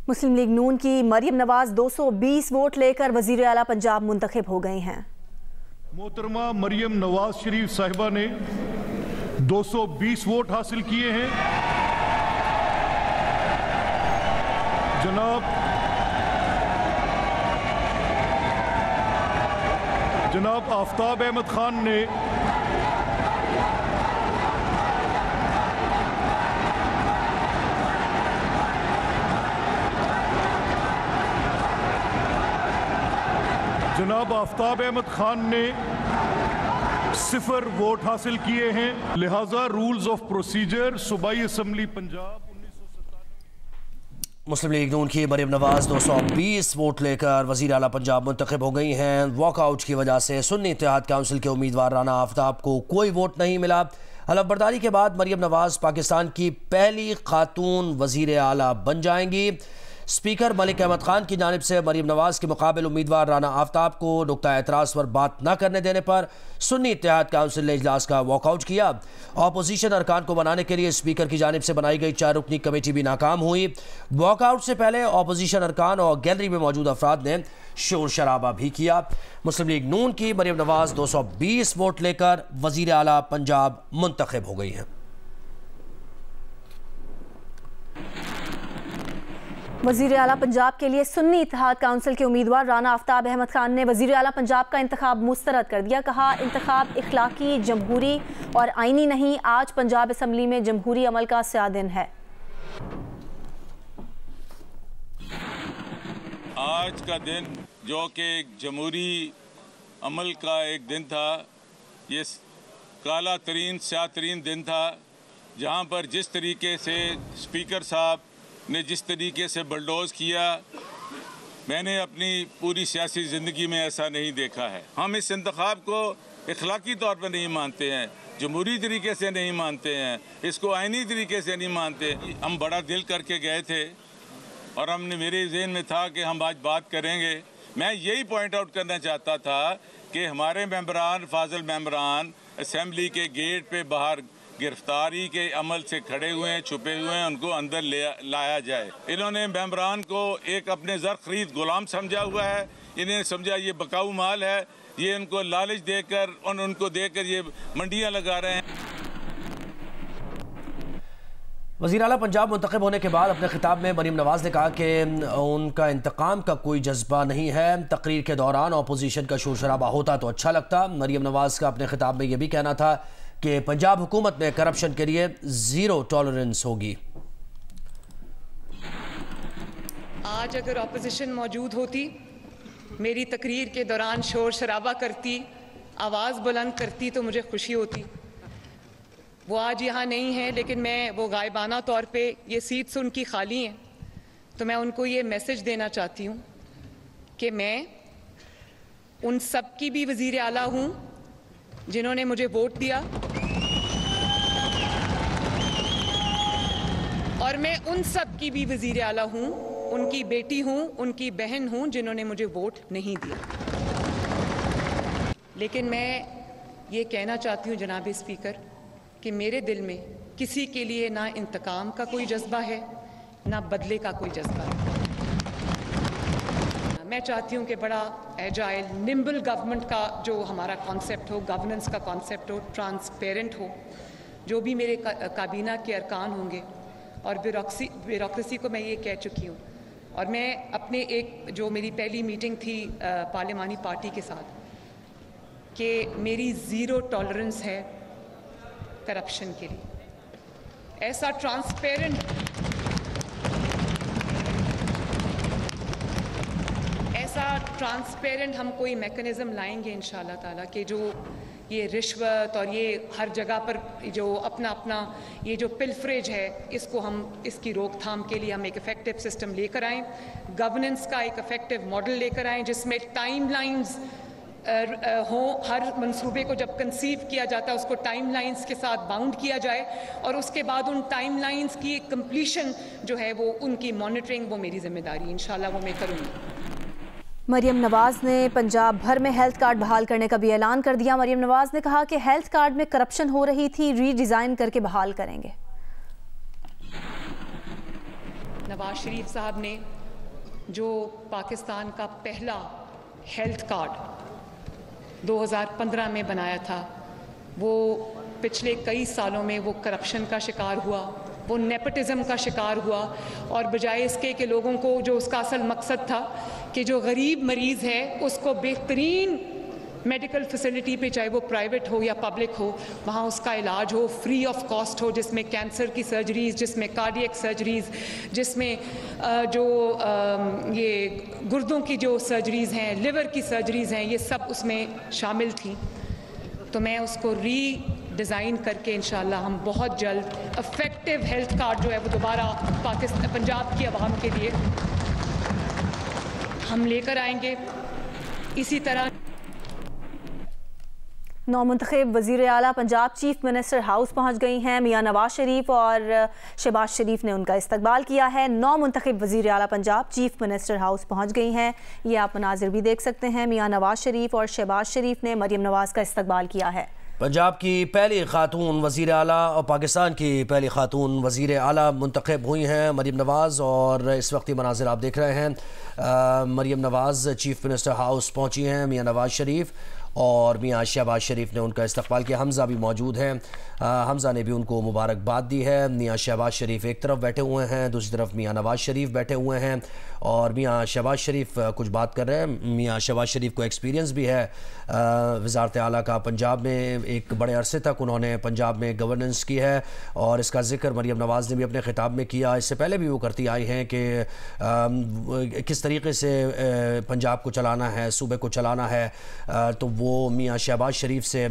मुस्लिम league नून की Maryam Nawaz 220 vote लेकर वजीर आला पंजाब मुंतखब हो गई हैं। मोहतरमा मरियम नवाज शरीफ साहिबा ने 220 वोट हासिल किए हैं। जनाब आफ्ताब अहमद खान ने सिफर वोट हासिल किए हैं। लिहाजा रूल्स ऑफ प्रोसीजर सूबाई असम्बली पंजाब। मुस्लिम लीग नून की मरियम नवाज 220 वोट लेकर वजीर आला पंजाब मुंतखब हो गई हैं। वॉकआउट की वजह से सुन्नी इत्तेहाद काउंसिल के उम्मीदवार राना आफ्ताब को कोई वोट नहीं मिला। हलफबर्दारी के बाद मरियम नवाज पाकिस्तान की पहली खातून वजीर आला बन जाएंगी। स्पीकर मलिक अहमद खान की जानिब से मरियम नवाज के मुकाबले उम्मीदवार राना आफ्ताब को नुक्ता एतराज़ पर बात न करने देने पर सुन्नी इत्तेहाद काउंसिल ने इजलास का वॉकआउट किया। अपोजिशन अरकान को बनाने के लिए स्पीकर की जानिब से बनाई गई 4 रुकनी कमेटी भी नाकाम हुई। वॉकआउट से पहले अपोजिशन अरकान और गैलरी में मौजूद अफराद ने शोर शराबा भी किया। मुस्लिम लीग नून की मरियम नवाज 220 वोट लेकर वजीर आला पंजाब मुंतखब हो गई हैं। वजीर आला पंजाब के लिए सुन्नी इत्तेहाद काउंसिल के उम्मीदवार राना आफ्ताब अहमद खान ने वजीर आला पंजाब का इंतखाब मुस्तरद कर दिया। कहा, इंतखाब इखलाकी, जमहूरी और आईनी नहीं। आज पंजाब असम्बली में जमहूरी अमल का स्या दिन है। आज का दिन जो कि जमहूरी अमल का एक दिन था, ये काला तरीन स्या तरीन दिन था, जहाँ पर जिस तरीके से स्पीकर साहब ने जिस तरीके से बलडोज किया, मैंने अपनी पूरी सियासी ज़िंदगी में ऐसा नहीं देखा है। हम इस इंतखाब को इखलाकी तौर पर नहीं मानते हैं, जमहूरी तरीके से नहीं मानते हैं, इसको आईनी तरीके से नहीं मानते। हम बड़ा दिल करके गए थे और हमने मेरे जहन में था कि हम आज बात करेंगे। मैं यही पॉइंट आउट करना चाहता था कि हमारे मेंबरान, फाजिल मेंबरान असम्बली के गेट पे बाहर गिरफ्तारी के अमल से खड़े हुए हैं, छुपे हुए हैं, उनको अंदर लाया जाए। इन्होंने मेंबरान को एक अपने ज़र खरीद गुलाम समझा हुआ है। इन्हें समझा ये बकाऊ माल है, ये उनको लालच देकर और उनको देकर ये मंडियां लगा रहे हैं। वज़ीर आला पंजाब मुंतखब होने के बाद अपने खिताब में मरियम नवाज ने कहा कि उनका इंतकाम का कोई जज्बा नहीं है। तकरीर के दौरान अपोजिशन का शोर शराबा होता तो अच्छा लगता। मरियम नवाज का अपने खिताब में यह भी कहना था कि पंजाब हुकूमत में करप्शन के लिए ज़ीरो टॉलरेंस होगी। आज अगर अपोजिशन मौजूद होती, मेरी तकरीर के दौरान शोर शराबा करती, आवाज़ बुलंद करती, तो मुझे खुशी होती। वो आज यहाँ नहीं है, लेकिन मैं वो गायबाना तौर पे ये सीट्स उनकी खाली हैं, तो मैं उनको ये मैसेज देना चाहती हूँ कि मैं उन सब की भी वज़ीर आला हूँ जिन्होंने मुझे वोट दिया, और मैं उन सब की भी वज़ीर आला हूँ, उनकी बेटी हूँ, उनकी बहन हूँ जिन्होंने मुझे वोट नहीं दिया। लेकिन मैं ये कहना चाहती हूँ जनाब स्पीकर कि मेरे दिल में किसी के लिए ना इंतकाम का कोई जज्बा है, ना बदले का कोई जज्बा है। मैं चाहती हूँ कि बड़ा एजाइल निम्बल गवर्नमेंट का जो हमारा कॉन्सेप्ट हो, गवर्नेंस का कॉन्सेप्ट हो, ट्रांसपेरेंट हो। जो भी मेरे काबीना के अरकान होंगे और ब्यूरोक्रेसी को मैं ये कह चुकी हूँ। और मैं अपने एक जो मेरी पहली मीटिंग थी पार्लिमानी पार्टी के साथ, कि मेरी ज़ीरो टॉलरेंस है करप्शन के लिए। ऐसा ट्रांसपेरेंट हम कोई मैकेनिज़्म लाएंगे इंशाल्लाह ताला कि जो ये रिश्वत और ये हर जगह पर जो अपना ये जो पिलफरेज है, इसको हम इसकी रोकथाम के लिए हम एक इफ़ेक्टिव सिस्टम लेकर आएँ, गवर्नेंस का एक इफ़ेक्टिव मॉडल लेकर आएँ जिसमें टाइमलाइंस हो। हर मंसूबे को जब कंसीव किया जाता है उसको टाइमलाइंस के साथ बाउंड किया जाए, और उसके बाद उन टाइमलाइंस की कंप्लीशन जो है वो उनकी मॉनिटरिंग, वो मेरी जिम्मेदारी इंशाल्लाह वो मैं करूँगी। मरियम नवाज ने पंजाब भर में हेल्थ कार्ड बहाल करने का भी ऐलान कर दिया। मरियम नवाज ने कहा कि हेल्थ कार्ड में करप्शन हो रही थी, रीडिज़ाइन करके बहाल करेंगे। नवाज शरीफ साहब ने जो पाकिस्तान का पहला हेल्थ कार्ड 2015 में बनाया था, वो पिछले कई सालों में वो करप्शन का शिकार हुआ, वो नेपोटिज्म का शिकार हुआ, और बजाय इसके कि लोगों को जो उसका असल मकसद था कि जो गरीब मरीज़ है उसको बेहतरीन मेडिकल फैसिलिटी पे, चाहे वो प्राइवेट हो या पब्लिक हो, वहाँ उसका इलाज हो, फ्री ऑफ कॉस्ट हो, जिसमें कैंसर की सर्जरीज़, जिसमें कार्डियक सर्जरीज़, जिसमें ये गुर्दों की जो सर्जरीज़ हैं, लिवर की सर्जरीज़ हैं, ये सब उसमें शामिल थी। तो मैं उसको डिज़ाइन करके इंशाल्लाह हम बहुत जल्द इफेक्टिव हेल्थ कार्ड जो है वो दोबारा पाकिस्तान पंजाब की आवाम के लिए हम लेकर आएंगे। इसी तरह नौमुंतखब वज़ीर आला पंजाब चीफ मिनिस्टर हाउस पहुंच गई हैं। मियां नवाज शरीफ और शहबाज शरीफ ने उनका इस्तकबाल किया है। नौमुंतखब वज़ीर आला पंजाब चीफ मिनिस्टर हाउस पहुंच गई हैं। ये आप मनाजिर भी देख सकते हैं। मियां नवाज शरीफ और शहबाज शरीफ ने मरियम नवाज़ का इस्तकबाल किया है। पंजाब की पहली खातून वज़ीर आला और पाकिस्तान की पहली खातून वज़ीर आला मुंतखब हुई हैं मरियम नवाज़, और इस वक्त ये मनाजिर आप देख रहे हैं। मरियम नवाज़ चीफ मिनिस्टर हाउस पहुँची हैं। मियां नवाज शरीफ और मियां शहबाज शरीफ ने उनका इस्तकबाल किया। हमज़ा भी मौजूद हैं। हमज़ा ने भी उनको मुबारकबाद दी है। मियां शहबाज शरीफ एक तरफ बैठे हुए हैं, दूसरी तरफ मियां नवाज शरीफ बैठे हुए हैं, और मियां शहबाज शरीफ कुछ बात कर रहे हैं। मियां शहबाज शरीफ को एक्सपीरियंस भी है वज़ारत आला का। पंजाब में एक बड़े अरसे तक उन्होंने पंजाब में गवर्नेंस की है, और इसका जिक्र मरियम नवाज़ ने भी अपने ख़िताब में किया। इससे पहले भी वो करती आई हैं कि किस तरीके से पंजाब को चलाना है, सूबे को चलाना है। तो वो मियां शहबाज शरीफ से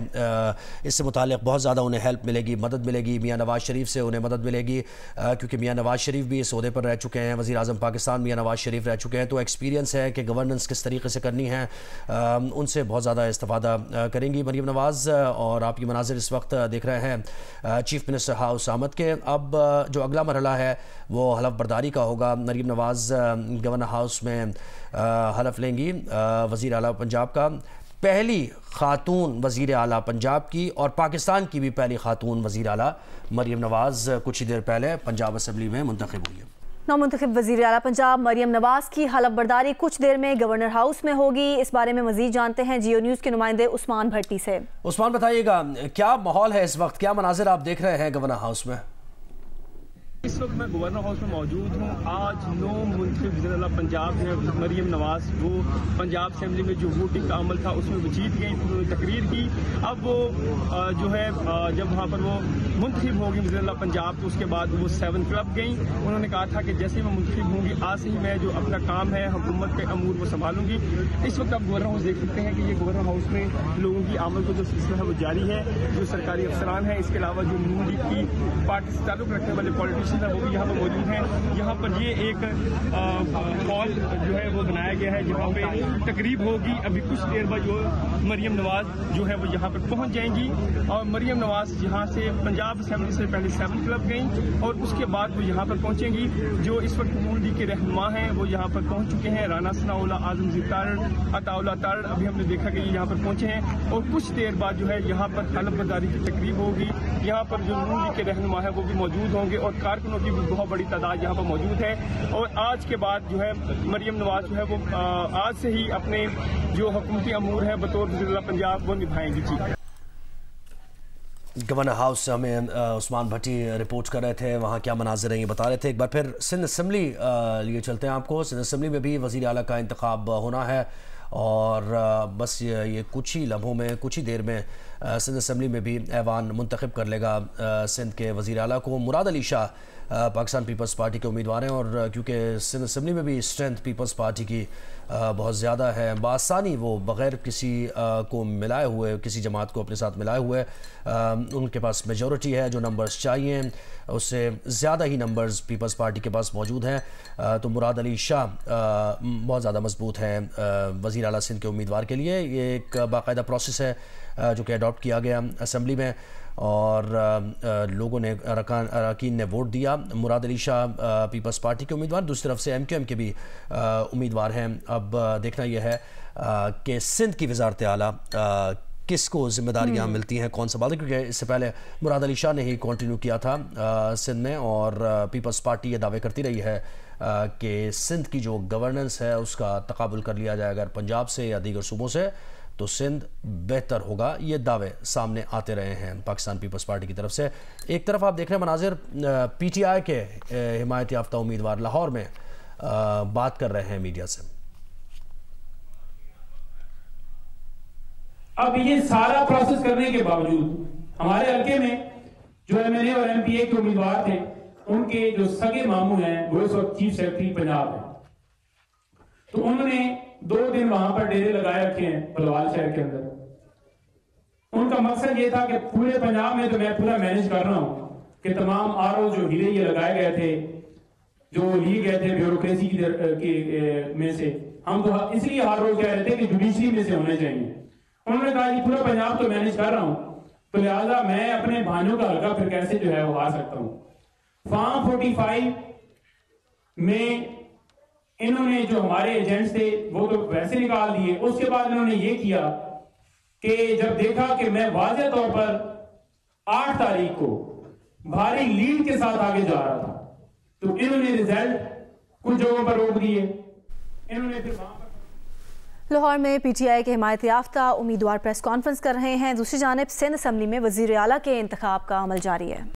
इससे मुताल्लिक़ बहुत ज़्यादा उन्हें हेल्प मिलेगी, मदद मिलेगी। मियां नवाज शरीफ से उन्हें मदद मिलेगी, क्योंकि मियां नवाज शरीफ भी इस ओहदे पर रह चुके हैं। वज़ीर आज़म पाकिस्तान मियां नवाज शरीफ रह चुके हैं, तो एक्सपीरियंस है कि गवर्नेंस किस तरीके से करनी है। उनसे बहुत ज़्यादा इस्तिफ़ादा करेंगी मरियम नवाज़। और आप ये मनाजिर इस वक्त देख रहे हैं चीफ मिनिस्टर हाउस आमद के। अब जो अगला मरहला है वो हलफ बर्दारी का होगा। मरियम नवाज़ गवर्नर हाउस में हलफ लेंगी वज़ीर आला पंजाब का। पहली खातून वज़ीर आला पंजाब की और पाकिस्तान की भी पहली खातून वज़ीर आला मरियम नवाज़ कुछ ही देर पहले पंजाब असम्बली में मुंतखब हुई है। नौमुंतखब वज़ीर आला पंजाब मरियम नवाज़ की हलफ बर्दारी कुछ देर में गवर्नर हाउस में होगी। इस बारे में मज़ीद जानते हैं जियो न्यूज़ के नुमाइंदे उस्मान भट्टी से। उस्मान, बताइएगा क्या माहौल है इस वक्त, क्या मनाजिर आप देख रहे हैं गवर्नर हाउस में? इस वक्त मैं गवर्नर हाउस में मौजूद हूँ। आज नौमुंतखब वज़ीर आला पंजाब है मरियम नवाज़, वो पंजाब असेंबली में जो वोटिंग का अमल था उसमें वो जीत गई, उन्होंने तकरीर की। अब वो जो है जब वहाँ पर वो मुंतखब होगी वज़ीर आला पंजाब, तो उसके बाद वो 7 क्लब गई। उन्होंने कहा था कि जैसे ही मैं मुंतखब होंगी आज से ही मैं जो अपना काम है हुकूमत के अमूर वो संभालूंगी। इस वक्त आप गवर्नर हाउस देख सकते हैं कि ये गवर्नर हाउस में लोगों की आमद को जो सिलसिला है वो जारी है। जो सरकारी अफसरान हैं, इसके अलावा जो नून लीग की पार्टी से ताल्लुक़ रखने वाले पॉलिटिशियन है वो भी यहाँ पर मौजूद हैं। यहाँ पर ये एक हॉल जो है वो बनाया गया है जहाँ पे तकरीब होगी। अभी कुछ देर बाद जो मरियम नवाज़ जो है वो यहाँ पर पहुँच जाएंगी, और मरियम नवाज़ यहाँ से पंजाब असेंबली से पहले 7 क्लब गई और उसके बाद वो यहाँ पर पहुँचेंगी। जो इस वक्त नून लीग के रहनुमा हैं वो यहाँ पर पहुँच चुके हैं। राना सनाउल्लाह, आज़मज़ीर तारड़, अताउल्लाह तारड़ अभी हमने देखा कि ये यहाँ पर पहुँचे हैं, और कुछ देर बाद जो है यहाँ पर हलफ बर्दारी की तकरीब होगी। यहाँ पर जो नून लीग के रहनुमा है वो भी मौजूद होंगे, और कारकुनों की भी बहुत बड़ी तादाद यहाँ पर मौजूद है। और आज के बाद जो है मरियम नवाज़ जो है वो आज से ही अपने जो हुकूमती अमूर है बतौर वज़ीर आला पंजाब वो निभाएंगी। जी, गवर्नर हाउस से हमें उस्मान भट्टी रिपोर्ट कर रहे थे, वहाँ क्या मनाजिर हैं ये बता रहे थे। एक बार फिर सिंध असम्बली लिए चलते हैं आपको। सिंध असम्बली में भी वज़ीर आला का इंतखाब होना है, और बस ये कुछ ही लम्हों में, कुछ ही देर में सिंध असम्बली में भी ऐवान मुंतखब कर लेगा सिंध के वज़ीर आला को। मुराद अली शाह पाकिस्तान पीपल्स पार्टी के उम्मीदवार हैं, और क्योंकि सिंध असम्बली में भी स्ट्रेंथ पीपल्स पार्टी की बहुत ज़्यादा है, बासानी वो बग़ैर किसी को मिलाए हुए, किसी जमात को अपने साथ मिलाए हुए उनके पास मेजॉरिटी है। जो नंबर्स चाहिए उससे ज़्यादा ही नंबर्स पीपल्स पार्टी के पास मौजूद हैं। तो मुराद अली शाह बहुत ज़्यादा मजबूत हैं वज़ीर आला सिंध के उम्मीदवार के लिए। ये एक बाकायदा प्रोसेस है जो कि अडॉप्ट किया गया असम्बली में, और लोगों ने अरकान ने वोट दिया। मुराद अली शाह पीपल्स पार्टी के उम्मीदवार, दूसरी तरफ से MQM के भी उम्मीदवार हैं। अब देखना यह है कि सिंध की वज़ारत आला किसको जिम्मेदारियाँ मिलती हैं, कौन संभालते, क्योंकि इससे पहले मुराद अली शाह ने ही कंटिन्यू किया था सिंध में, और पीपल्स पार्टी ये दावे करती रही है कि सिंध की जो गवर्नेंस है उसका तकाबुल कर लिया जाए अगर पंजाब से या दीगर सूबों से तो सिंध बेहतर होगा। ये दावे सामने आते रहे हैं पाकिस्तान पीपल्स पार्टी की तरफ से। एक तरफ आप देख रहे हैं मनाजिर PTI के हिमायत याफ्ता उम्मीदवार लाहौर में बात कर रहे हैं मीडिया से। अब ये सारा प्रोसेस करने के बावजूद हमारे हल्के में जो MNA और MPA के उम्मीदवार थे उनके जो सगे मामू हैं वो इस वक्त चीफ सेक्रेटरी पंजाब है, तो उन्होंने 2 दिन वहां पर डेरे लगाए रखे हैं बलवाल शहर के अंदर। उनका मकसद ये था कि पूरे पंजाब में तो मैं पूरा मैनेज कर रहा हूं कि तमाम RO जो हीरे ये लगाए गए थे, जो लिए गए थे ब्यूरोक्रेसी की में से, हम तो इसलिए हर रोज कह रहे थे कि जुडिशरी में से होने चाहिए। उन्होंने कहा ये पूरा पंजाब तो मैनेज कर रहा हूं, तो लिहाजा मैं अपने भाइयों का हल्का फिर कैसे जो है वो हार सकता हूं। फार्म 45 में इन्होंने जो हमारे एजेंट्स थे वो तो वैसे निकाल दिए। उसके बाद इन्होंने ये किया कि जब देखा कि मैं वाज़ेह तौर पर 8 तारीख को भारी लीड के साथ आगे जा रहा था, तो इन्होंने रिजल्ट कुछ जगहों पर रोक दिए। इन्होंने फिर लाहौर में PTI के हिमायत याफ्ता उम्मीदवार प्रेस कॉन्फ्रेंस कर रहे हैं। दूसरी जानिब सिंध असम्बली में वज़ीर आला के इंतखाब का अमल जारी है।